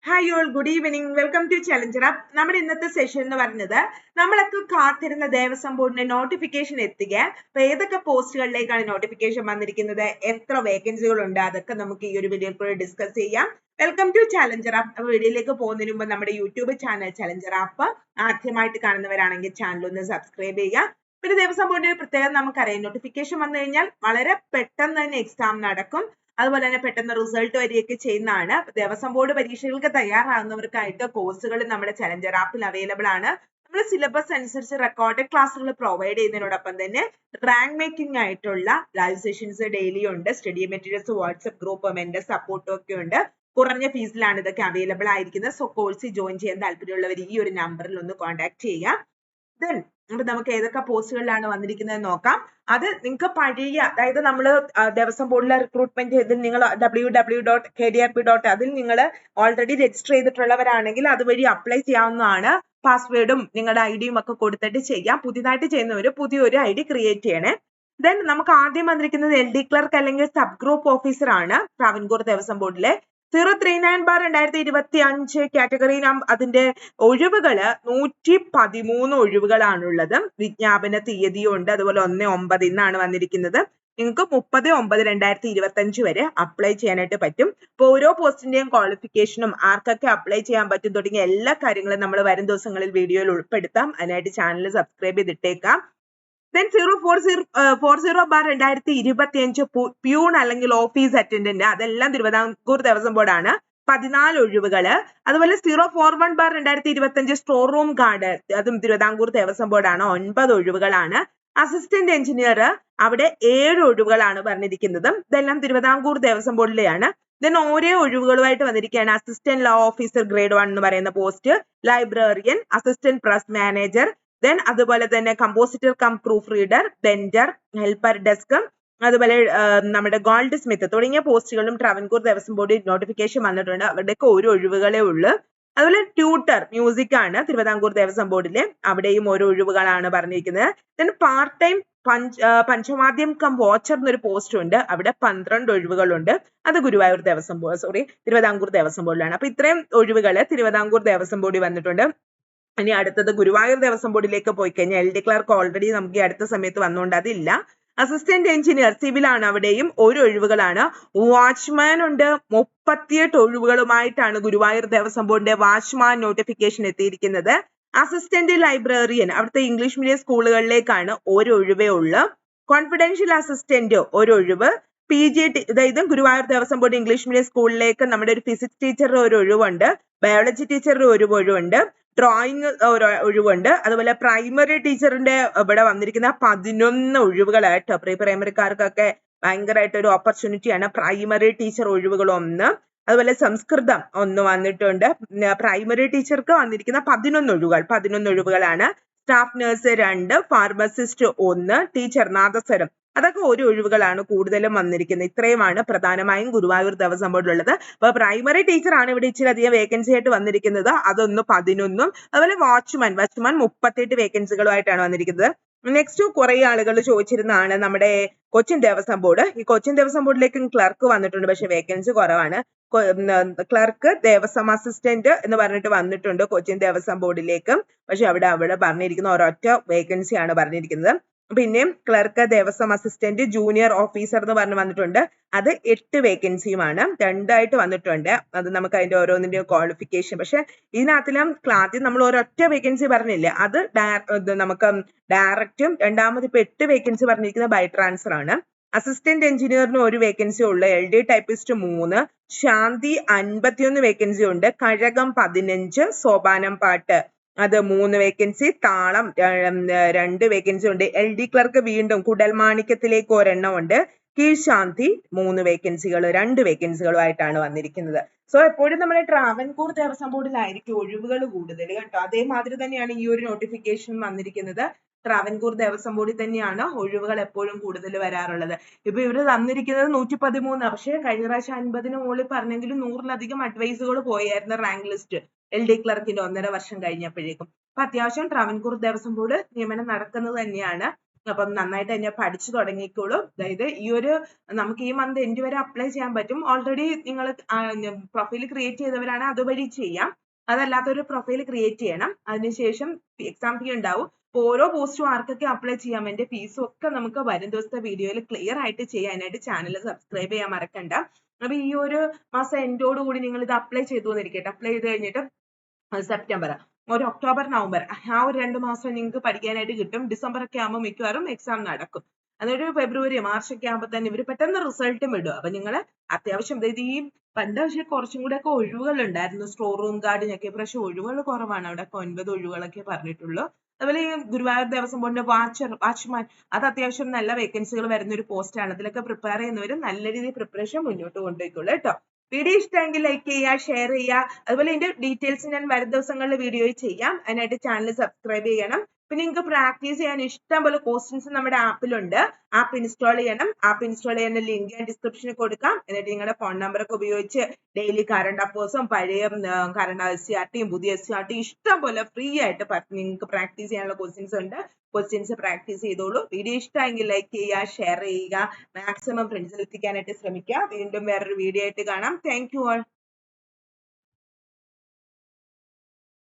Hi all, good evening. Welcome to Challenger app. നമ്മുടെ ഇന്നത്തെ session എന്ന് പറഞ്ഞത് നമ്മളൊക്കെ കാത്തിരുന്ന ദേവസ്വം ബോർഡിന്റെ നോട്ടിഫിക്കേഷൻ എത്തുക. അപ്പൊ ഏതൊക്കെ പോസ്റ്റുകളിലേക്കാണ് നോട്ടിഫിക്കേഷൻ വന്നിരിക്കുന്നത്, എത്ര വേക്കൻസികൾ ഉണ്ട്, അതൊക്കെ നമുക്ക് ഈ ഒരു വീഡിയോയിൽ കൂടെ ഡിസ്കസ് ചെയ്യാം. Welcome to Challenger app. അപ്പൊ വീഡിയോയിലേക്ക് പോകുന്നതിന് മുമ്പ് നമ്മുടെ യൂട്യൂബ് ചാനൽ ചലഞ്ചർ അപ്പ് ആദ്യമായിട്ട് കാണുന്നവരാണെങ്കിൽ ചാനൽ ഒന്ന് സബ്സ്ക്രൈബ് ചെയ്യുക. പിന്നെ ദേവസ്വം ബോർഡിന്റെ പ്രത്യേകം നമുക്കറിയാം, നോട്ടിഫിക്കേഷൻ വന്നു കഴിഞ്ഞാൽ വളരെ പെട്ടെന്ന് തന്നെ എക്സാം നടക്കും. അതുപോലെ തന്നെ പെട്ടെന്ന് റിസൾട്ട് വരികയൊക്കെ ചെയ്യുന്നതാണ്. ദേവസ്വം ബോർഡ് പരീക്ഷകൾക്ക് തയ്യാറാകുന്നവർക്കായിട്ട് കോഴ്സുകൾ നമ്മുടെ ചലഞ്ചർ ആപ്പിൽ അവൈലബിൾ ആണ്. നമ്മൾ സിലബസ് അനുസരിച്ച് റെക്കോർഡഡ് ക്ലാസ്സുകൾ പ്രൊവൈഡ് ചെയ്യുന്നതിനോടൊപ്പം തന്നെ റാങ്ക് മേക്കിംഗ് ആയിട്ടുള്ള ലൈവ് സെഷൻസ് ഡെയിലി ഉണ്ട്. Study materials, WhatsApp group, mentor സപ്പോർട്ടും ഒക്കെ ഉണ്ട്. കുറഞ്ഞ ഫീസിലാണ് ഇതൊക്കെ അവൈലബിൾ ആയിരിക്കുന്നത്. സോ കോഴ്സ് ജോയിൻ ചെയ്യാൻ താല്പര്യമുള്ളവർ ഈ ഒരു നമ്പറിൽ ഒന്ന് കോൺടാക്ട് ചെയ്യാം. ദെൻ നമുക്ക് ഏതൊക്കെ പോസ്റ്റുകളിലാണ് വന്നിരിക്കുന്നത് നോക്കാം. അത് നിങ്ങൾക്ക് പഴയ, അതായത് നമ്മൾ ദേവസ്വം ബോർഡിലെ റിക്രൂട്ട്മെന്റ് ഇതിൽ നിങ്ങൾ www.kdrp. അതിൽ നിങ്ങൾ ഓൾറെഡി രജിസ്റ്റർ ചെയ്തിട്ടുള്ളവരാണെങ്കിൽ അതുവഴി അപ്ലൈ ചെയ്യാവുന്നതാണ്. പാസ്വേഡും നിങ്ങളുടെ ഐഡിയും ഒക്കെ കൊടുത്തിട്ട് ചെയ്യാം. പുതിയതായിട്ട് ചെയ്യുന്നവർ പുതിയൊരു ഐഡി ക്രിയേറ്റ് ചെയ്യണേ. ദെൻ നമുക്ക് ആദ്യം വന്നിരിക്കുന്നത് LD ക്ലർക്ക് അല്ലെങ്കിൽ സബ് ഗ്രൂപ്പ് ഓഫീസർ ആണ് ട്രാവൻകൂർ ദേവസ്വം ബോർഡിലെ. 039/2025 കാറ്റഗറി അതിന്റെ ഒഴിവുകള് 113 ഒഴിവുകളാണുള്ളത്. വിജ്ഞാപന തീയതിയും ഉണ്ട്. അതുപോലെ 1/9 ഇന്നാണ് വന്നിരിക്കുന്നത്. നിങ്ങൾക്ക് 30/9/2025 വരെ അപ്ലൈ ചെയ്യാനായിട്ട് പറ്റും. അപ്പൊ ഓരോ പോസ്റ്റിന്റെയും ക്വാളിഫിക്കേഷനും ആർക്കൊക്കെ അപ്ലൈ ചെയ്യാൻ പറ്റും തുടങ്ങിയ എല്ലാ കാര്യങ്ങളും നമ്മൾ വരും ദിവസങ്ങളിൽ വീഡിയോയിൽ ഉൾപ്പെടുത്താം. അതിനായിട്ട് ചാനൽ സബ്സ്ക്രൈബ് ചെയ്തിട്ടേക്കാം. Then 040/2025 പ്യൂൺ അല്ലെങ്കിൽ ഓഫീസ് അറ്റൻഡന്റ്, അതെല്ലാം തിരുവിതാംകൂർ ദേവസ്വം ബോർഡാണ്. 14 ഒഴിവുകള്. അതുപോലെ 041/2025 സ്റ്റോർ റൂം ഗാർഡ്, അതും തിരുവിതാംകൂർ ദേവസ്വം ബോർഡാണ്. 9 ഒഴിവുകളാണ്. അസിസ്റ്റന്റ് എഞ്ചിനീയർ, അവിടെ 7 ഒഴിവുകളാണ് പറഞ്ഞിരിക്കുന്നത്. ഇതെല്ലാം തിരുവിതാംകൂർ ദേവസ്വം ബോർഡിലെയാണ്. ദെൻ ഓരോ ഒഴിവുകളുമായിട്ട് വന്നിരിക്കുകയാണ്. അസിസ്റ്റന്റ് ലോ ഓഫീസർ ഗ്രേഡ് 1 എന്ന് പറയുന്ന post, librarian, assistant press manager, then അതുപോലെ തന്നെ compositor cum proof reader, vendor, helper desk, അതുപോലെ നമ്മുടെ ഗോൾഡ് സ്മിത്ത് തുടങ്ങിയ പോസ്റ്റുകളും ട്രാവൻകൂർ ദേവസ്വം ബോർഡിൽ നോട്ടിഫിക്കേഷൻ വന്നിട്ടുണ്ട്. അവരുടെയൊക്കെ ഒരു ഒഴിവുകളേ ഉള്ളൂ. അതുപോലെ ട്യൂട്ടർ മ്യൂസിക് ആണ് തിരുവിതാംകൂർ ദേവസ്വം ബോർഡിലെ, അവിടെയും ഓരോ ഒഴിവുകളാണ് പറഞ്ഞിരിക്കുന്നത്. ദെൻ പാർട്ട് ടൈം പഞ്ചവാദ്യം കം വാച്ചർ എന്നൊരു പോസ്റ്റ് ഉണ്ട്. അവിടെ 12 ഒഴിവുകളുണ്ട്. അത് ഗുരുവായൂർ ദേവസ്വം ബോർഡ് തിരുവിതാംകൂർ ദേവസ്വം ബോർഡിലാണ്. അപ്പൊ ഇത്രയും ഒഴിവുകള് തിരുവിതാംകൂർ ദേവസ്വം ബോർഡിൽ വന്നിട്ടുണ്ട്. ഇനി അടുത്തത് ഗുരുവായൂർ ദേവസ്വം ബോർഡിലേക്ക് പോയി കഴിഞ്ഞാൽ LD ക്ലർക്ക് ഓൾറെഡി നമുക്ക് ഈ അടുത്ത സമയത്ത് വന്നുകൊണ്ട് അതില്ല. അസിസ്റ്റന്റ് എഞ്ചിനീയർ സിവിൽ ആണ്, അവിടെയും ഒരു ഒഴിവുകളാണ്. വാച്ച്മാൻ ഉണ്ട്. 38 ഒഴിവുകളുമായിട്ടാണ് ഗുരുവായൂർ ദേവസ്വം ബോർഡിന്റെ വാച്ച്മാൻ നോട്ടിഫിക്കേഷൻ എത്തിയിരിക്കുന്നത്. അസിസ്റ്റന്റ് ലൈബ്രറിയൻ, അവിടുത്തെ ഇംഗ്ലീഷ് മീഡിയം സ്കൂളുകളിലേക്കാണ് ഒരു ഒഴിവേ ഉള്ളൂ. കോൺഫിഡൻഷ്യൽ അസിസ്റ്റന്റ് ഒരു ഒഴിവ്. PGT, അതായത് Guruvayur Devaswom board English medium സ്കൂളിലേക്ക് നമ്മുടെ ഒരു ഫിസിക്സ് ടീച്ചറുടെ ഒരു ഒഴിവുണ്ട്. ബയോളജി ടീച്ചറുടെ ഒരു ഒഴിവുണ്ട്. ഡ്രോയിങ് ഒരു ഒഴിവുണ്ട്. അതുപോലെ പ്രൈമറി ടീച്ചറിന്റെ ഇവിടെ വന്നിരിക്കുന്ന 11 ഒഴിവുകളായിട്ട് പ്രീ പ്രൈമറിക്കാർക്കൊക്കെ ഭയങ്കരമായിട്ട് ഒരു ഓപ്പർച്യൂണിറ്റിയാണ്. പ്രൈമറി ടീച്ചർ ഒഴിവുകൾ 1, അതുപോലെ സംസ്കൃതം 1 വന്നിട്ടുണ്ട്. പ്രൈമറി ടീച്ചർക്ക് വന്നിരിക്കുന്ന 11 ഒഴിവുകളാണ്. Staff nurse 2, pharmacist 1, teacher nadaswaram, അതൊക്കെ ഒരു ഒഴിവുകളാണ് കൂടുതലും വന്നിരിക്കുന്നത്. ഇത്രയുമാണ് പ്രധാനമായും ഗുരുവായൂർ ദേവസ്വം ബോർഡിലുള്ളത്. അപ്പൊ പ്രൈമറി ടീച്ചർ ആണ് ഇവിടെ ഇച്ചിരി അധികം വേക്കൻസി ആയിട്ട് വന്നിരിക്കുന്നത്. അതൊന്ന് 11. അതുപോലെ വാച്ച്മാൻ 38 വേക്കൻസികളുമായിട്ടാണ് വന്നിരിക്കുന്നത്. നെക്സ്റ്റ് കുറെ ആളുകൾ ചോദിച്ചിരുന്നതാണ് നമ്മുടെ കൊച്ചിൻ ദേവസ്വം ബോർഡ്. ഈ കൊച്ചിൻ ദേവസ്വം ബോർഡിലേക്കും ക്ലർക്ക് വന്നിട്ടുണ്ട്, പക്ഷെ വേക്കൻസി കുറവാണ്. ക്ലർക്ക് ദേവസ്വം അസിസ്റ്റന്റ് എന്ന് പറഞ്ഞിട്ട് വന്നിട്ടുണ്ട് കൊച്ചിൻ ദേവസ്വം ബോർഡിലേക്ക്, പക്ഷെ അവിടെ പറഞ്ഞിരിക്കുന്ന ഒരൊറ്റ വേക്കൻസി ആണ് പറഞ്ഞിരിക്കുന്നത്. പിന്നെയും clerk Devaswom assistant junior officer എന്ന് പറഞ്ഞ് വന്നിട്ടുണ്ട്. അത് 8 വേക്കൻസിയുമാണ്. 2 ആയിട്ട് വന്നിട്ടുണ്ട്. അത് നമുക്ക് അതിന്റെ ഓരോന്നിന്റെ ക്വാളിഫിക്കേഷൻ, പക്ഷെ ഇതിനകത്തിലും ആദ്യം നമ്മൾ ഒരൊറ്റ വേക്കൻസി പറഞ്ഞില്ലേ, അത് നമുക്ക് ഡയറക്റ്റും. രണ്ടാമത് ഇപ്പൊ 8 വേക്കൻസി പറഞ്ഞിരിക്കുന്നത് ബൈ ട്രാൻസ്ഫർ ആണ്. അസിസ്റ്റന്റ് എഞ്ചിനീയറിന് 1 വേക്കൻസി ഉള്ളു. LD ടൈപ്പിസ്റ്റ് 3, ശാന്തി 51 വേക്കൻസി ഉണ്ട്. കഴകം 15, സോപാനം പാട്ട് അത് 3 വേക്കൻസി, താളം 2 വേക്കൻസി ഉണ്ട്. LD ക്ലർക്ക് വീണ്ടും കുടൽമാണിക്യത്തിലേക്ക് ഒരെണ്ണം ഉണ്ട്. കീഴ്ശാന്തി 3 വേക്കൻസികൾ, 2 വേക്കൻസികളുമായിട്ടാണ് വന്നിരിക്കുന്നത്. സോ എപ്പോഴും നമ്മുടെ ട്രാവൻകൂർ ദേവസ്വം ബോർഡിലായിരിക്കും ഒഴിവുകൾ കൂടുതൽ കേട്ടോ. അതേമാതിരി തന്നെയാണ് ഈ ഒരു നോട്ടിഫിക്കേഷൻ വന്നിരിക്കുന്നത്. ട്രാവൻകൂർ ദേവസ്വം ബോർഡിൽ തന്നെയാണ് ഒഴിവുകൾ എപ്പോഴും കൂടുതൽ വരാറുള്ളത്. ഇപ്പൊ ഇവര് തന്നിരിക്കുന്നത് 113, പക്ഷേ കഴിഞ്ഞ പ്രാവശ്യം 50-ന് മുകളിൽ പറഞ്ഞെങ്കിലും 100-ലധികം അഡ്വൈസുകൾ പോയായിരുന്നു റാങ്ക് ലിസ്റ്റ് LD ക്ലർക്കിന്റെ 1.5 വർഷം കഴിഞ്ഞപ്പോഴേക്കും. അപ്പൊ അത്യാവശ്യം ട്രാവൻകൂർ ദേവസ്വം ബോർഡ് നിയമനം നടക്കുന്നത് തന്നെയാണ്. അപ്പം നന്നായിട്ട് തന്നെ പഠിച്ചു തുടങ്ങിക്കോളൂ. അതായത് നമുക്ക് ഈ മന്ത് എൻഡ് വരെ അപ്ലൈ ചെയ്യാൻ പറ്റും. ഓൾറെഡി നിങ്ങൾ പ്രൊഫൈൽ ക്രിയേറ്റ് ചെയ്തവരാണ് അതുവഴി ചെയ്യാം. അതല്ലാത്തൊരു പ്രൊഫൈൽ ക്രിയേറ്റ് ചെയ്യണം. അതിനുശേഷം എക്സാം ഫീ ഉണ്ടാവും. ഓരോ പോസ്റ്റും ആർക്കൊക്കെ അപ്ലൈ ചെയ്യാം, എന്റെ ഫീസും ഒക്കെ നമുക്ക് വരും ദിവസത്തെ വീഡിയോയിൽ ക്ലിയർ ആയിട്ട് ചെയ്യാനായിട്ട് ചാനൽ സബ്സ്ക്രൈബ് ചെയ്യാൻ മറക്കണ്ട. അപ്പൊ ഈ ഒരു മാസം എൻഡോട് കൂടി നിങ്ങൾ ഇത് അപ്ലൈ ചെയ്തു എന്നിരിക്കട്ടെ. അപ്ലൈ ചെയ്ത് കഴിഞ്ഞിട്ട് സെപ്റ്റംബർ, ഒരു ഒക്ടോബർ, നവംബർ, ആ ഒരു 2 മാസം നിങ്ങൾക്ക് പഠിക്കാനായിട്ട് കിട്ടും. ഡിസംബർ ഒക്കെ ആകുമ്പോൾ മിക്കവാറും എക്സാം നടക്കും. അതൊരു ഫെബ്രുവരി, മാർച്ച് ഒക്കെ ആകുമ്പോൾ തന്നെ ഇവർ പെട്ടെന്ന് റിസൾട്ടും ഇടും. അപ്പൊ നിങ്ങൾ അത്യാവശ്യം ഈ പണ്ട് പക്ഷേ കുറച്ചും കൂടെ ഒക്കെ ഒഴിവുകൾ ഉണ്ടായിരുന്നു സ്റ്റോർ റൂം ഗാർഡിനൊക്കെ. പക്ഷെ ഒഴിവുകൾ കുറവാണ്. അവിടെ 9 ഒഴിവുകളൊക്കെ പറഞ്ഞിട്ടുള്ളൂ. അതുപോലെ ഈ ഗുരുവായൂർ ദേവസ്വം ബോർഡിന്റെ വാച്ച്മാൻ, അത് അത്യാവശ്യം നല്ല വേക്കൻസികൾ വരുന്ന ഒരു പോസ്റ്റ് ആണ്. അതിലൊക്കെ പ്രിപ്പയർ ചെയ്യുന്നവർ നല്ല രീതിയിൽ പ്രിപ്പറേഷൻ മുന്നോട്ട് കൊണ്ടുപോയിക്കോളൂ കേട്ടോ. വീഡിയോ ഇഷ്ടമെങ്കിൽ ലൈക്ക് ചെയ്യുക, ഷെയർ ചെയ്യുക. അതുപോലെ ഇതിന്റെ ഡീറ്റെയിൽസ് ഞാൻ വരും ദിവസങ്ങളിൽ വീഡിയോയിൽ ചെയ്യാം. അതിനായിട്ട് ചാനൽ സബ്സ്ക്രൈബ് ചെയ്യണം. പിന്നെ നിങ്ങൾക്ക് പ്രാക്ടീസ് ചെയ്യാൻ ഇഷ്ടം പോലെ ക്വസ്റ്റ്യൻസ് നമ്മുടെ ആപ്പിലുണ്ട്. ആപ്പ് ഇൻസ്റ്റാൾ ചെയ്യണം. ആപ്പ് ഇൻസ്റ്റാൾ ചെയ്യുന്ന ലിങ്ക് ഞാൻ ഡിസ്ക്രിപ്ഷനിൽ കൊടുക്കാം. എന്നിട്ട് നിങ്ങളുടെ ഫോൺ നമ്പർ ഒക്കെ ഉപയോഗിച്ച് ഡെയിലി കറണ്ട് അഫേഴ്സും പഴയ കറണ്ട് SCRTയും പുതിയ SCRTയും ഇഷ്ടം പോലെ ഫ്രീ ആയിട്ട് നിങ്ങൾക്ക് പ്രാക്ടീസ് ചെയ്യാനുള്ള ക്വസ്റ്റ്യൻസ് ഉണ്ട്. ക്വസ്റ്റ്യൻസ് പ്രാക്ടീസ് ചെയ്തോളൂ. വീഡിയോ ഇഷ്ടമെങ്കിൽ ലൈക്ക് ചെയ്യുക, ഷെയർ ചെയ്യുക, മാക്സിമം ഫ്രണ്ട്സിൽ എത്തിക്കാനായിട്ട് ശ്രമിക്കുക. വീണ്ടും വേറൊരു വീഡിയോ ആയിട്ട് കാണാം. Thank you all.